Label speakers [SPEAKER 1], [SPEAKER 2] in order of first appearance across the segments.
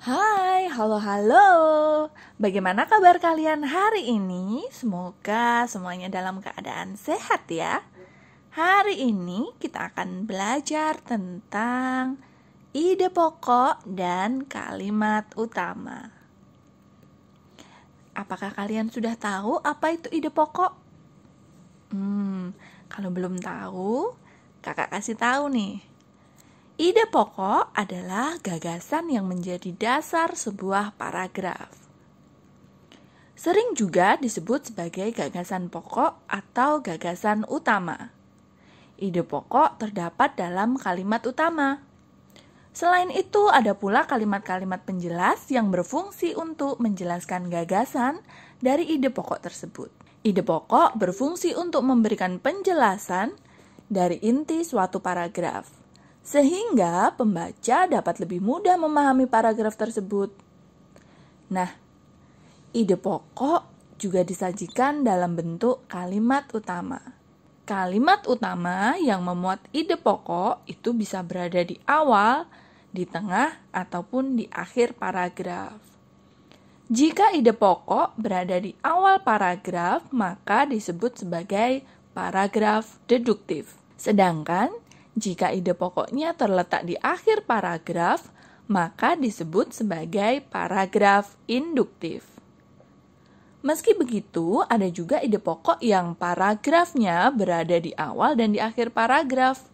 [SPEAKER 1] Hai, halo. Bagaimana kabar kalian hari ini? Semoga semuanya dalam keadaan sehat ya. Hari ini kita akan belajar tentang ide pokok dan kalimat utama. Apakah kalian sudah tahu apa itu ide pokok? Kalau belum tahu, kakak kasih tahu nih. Ide pokok adalah gagasan yang menjadi dasar sebuah paragraf. Sering juga disebut sebagai gagasan pokok atau gagasan utama. Ide pokok terdapat dalam kalimat utama. Selain itu, ada pula kalimat-kalimat penjelas yang berfungsi untuk menjelaskan gagasan dari ide pokok tersebut. Ide pokok berfungsi untuk memberikan penjelasan dari inti suatu paragraf, sehingga pembaca dapat lebih mudah memahami paragraf tersebut. Nah, ide pokok juga disajikan dalam bentuk kalimat utama. Kalimat utama yang memuat ide pokok itu bisa berada di awal, di tengah, ataupun di akhir paragraf. Jika ide pokok berada di awal paragraf, maka disebut sebagai paragraf deduktif. Sedangkan jika ide pokoknya terletak di akhir paragraf, maka disebut sebagai paragraf induktif. Meski begitu, ada juga ide pokok yang paragrafnya berada di awal dan di akhir paragraf.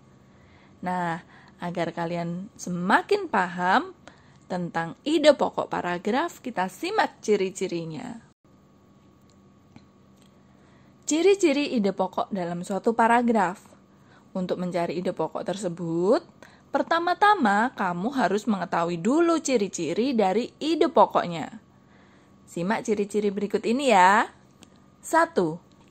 [SPEAKER 1] Nah, agar kalian semakin paham tentang ide pokok paragraf, kita simak ciri-cirinya. Ciri-ciri ide pokok dalam suatu paragraf. Untuk mencari ide pokok tersebut, pertama-tama kamu harus mengetahui dulu ciri-ciri dari ide pokoknya. Simak ciri-ciri berikut ini ya. 1.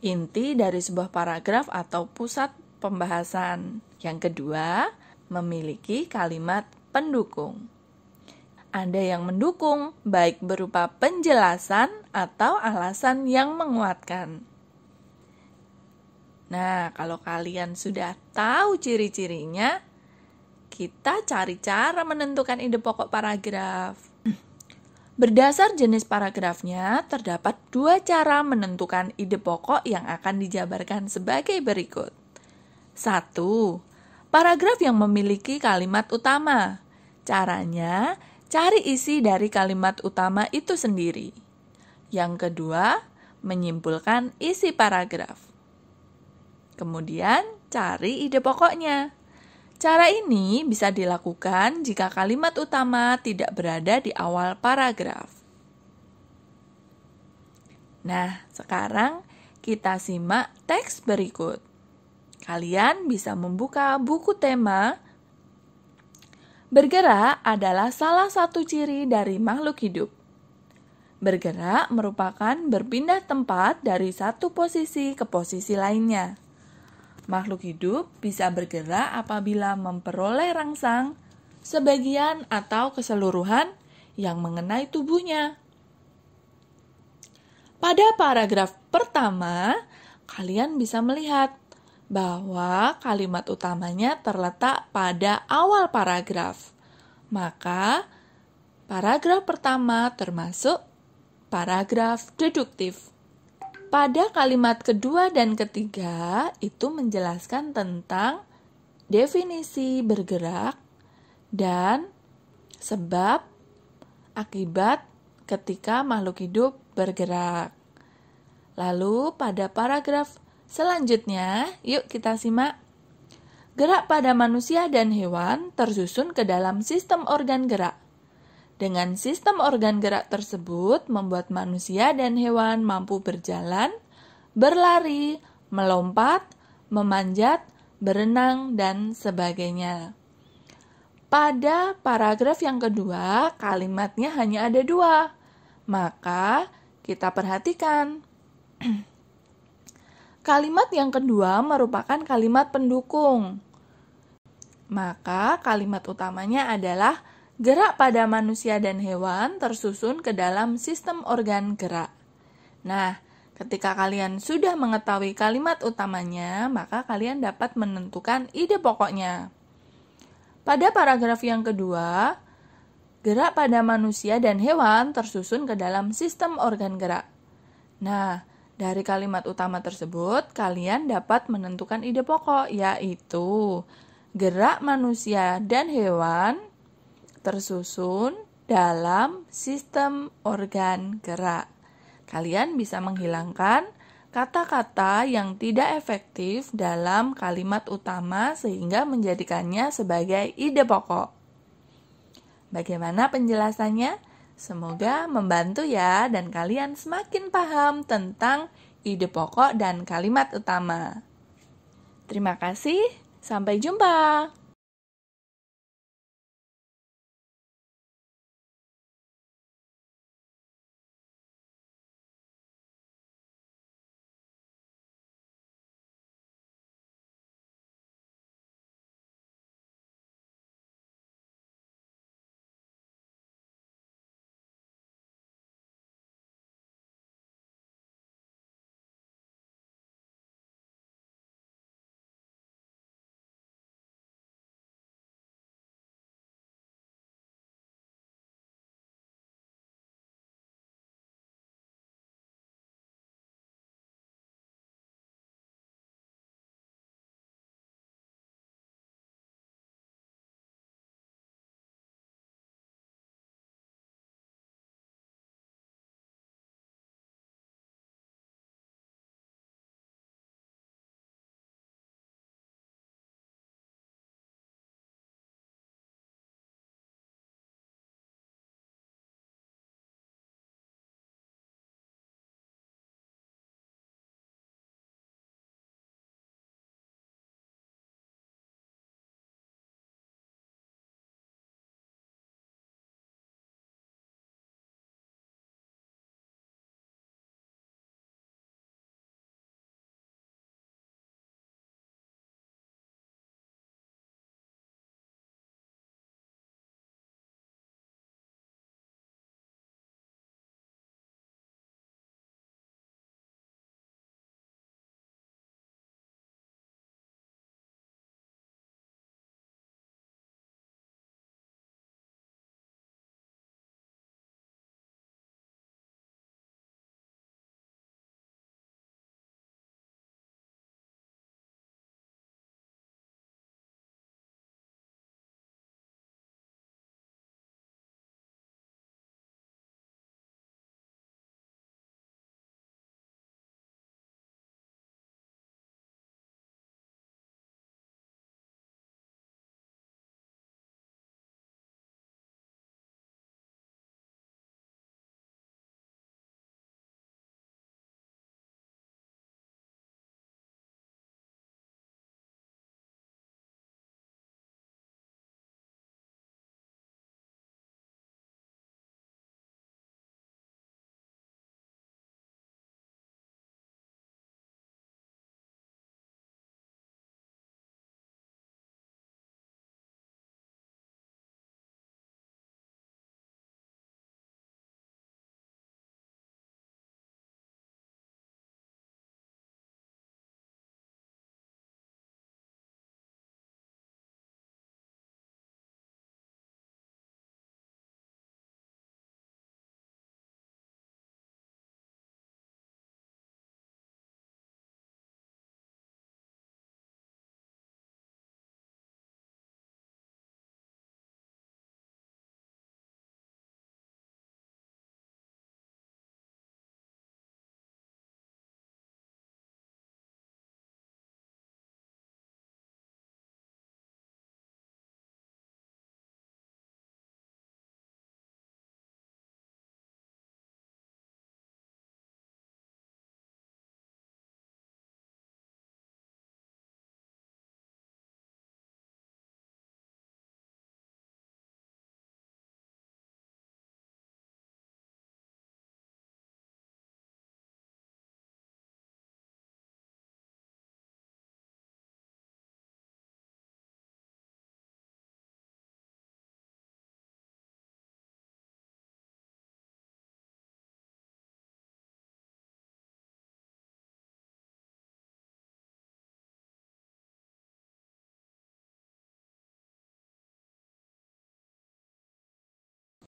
[SPEAKER 1] Inti dari sebuah paragraf atau pusat pembahasan. Yang kedua, memiliki kalimat pendukung. Ada yang mendukung, baik berupa penjelasan atau alasan yang menguatkan. Nah, kalau kalian sudah tahu ciri-cirinya, kita cari cara menentukan ide pokok paragraf. Berdasar jenis paragrafnya, terdapat 2 cara menentukan ide pokok yang akan dijabarkan sebagai berikut. 1. Paragraf yang memiliki kalimat utama. Caranya, cari isi dari kalimat utama itu sendiri. Yang kedua, menyimpulkan isi paragraf. Kemudian, cari ide pokoknya. Cara ini bisa dilakukan jika kalimat utama tidak berada di awal paragraf. Nah, sekarang kita simak teks berikut. Kalian bisa membuka buku tema. Bergerak adalah salah satu ciri dari makhluk hidup. Bergerak merupakan berpindah tempat dari satu posisi ke posisi lainnya. Makhluk hidup bisa bergerak apabila memperoleh rangsang, sebagian atau keseluruhan yang mengenai tubuhnya. Pada paragraf pertama, kalian bisa melihat bahwa kalimat utamanya terletak pada awal paragraf. Maka, paragraf pertama termasuk paragraf deduktif. Pada kalimat kedua dan ketiga, itu menjelaskan tentang definisi bergerak dan sebab akibat ketika makhluk hidup bergerak. Lalu pada paragraf selanjutnya, yuk kita simak. Gerak pada manusia dan hewan tersusun ke dalam sistem organ gerak. Dengan sistem organ gerak tersebut membuat manusia dan hewan mampu berjalan, berlari, melompat, memanjat, berenang, dan sebagainya. Pada paragraf yang kedua, kalimatnya hanya ada 2. Maka kita perhatikan. Kalimat yang kedua merupakan kalimat pendukung. Maka kalimat utamanya adalah gerak pada manusia dan hewan tersusun ke dalam sistem organ gerak. Nah, ketika kalian sudah mengetahui kalimat utamanya, maka kalian dapat menentukan ide pokoknya. Pada paragraf yang kedua, Gerak pada manusia dan hewan tersusun ke dalam sistem organ gerak. Nah, dari kalimat utama tersebut, kalian dapat menentukan ide pokok, yaitu gerak manusia dan hewan tersusun dalam sistem organ gerak. Kalian bisa menghilangkan kata-kata yang tidak efektif dalam kalimat utama sehingga menjadikannya sebagai ide pokok. Bagaimana penjelasannya? Semoga membantu ya dan kalian semakin paham tentang ide pokok dan kalimat utama. Terima kasih, sampai jumpa.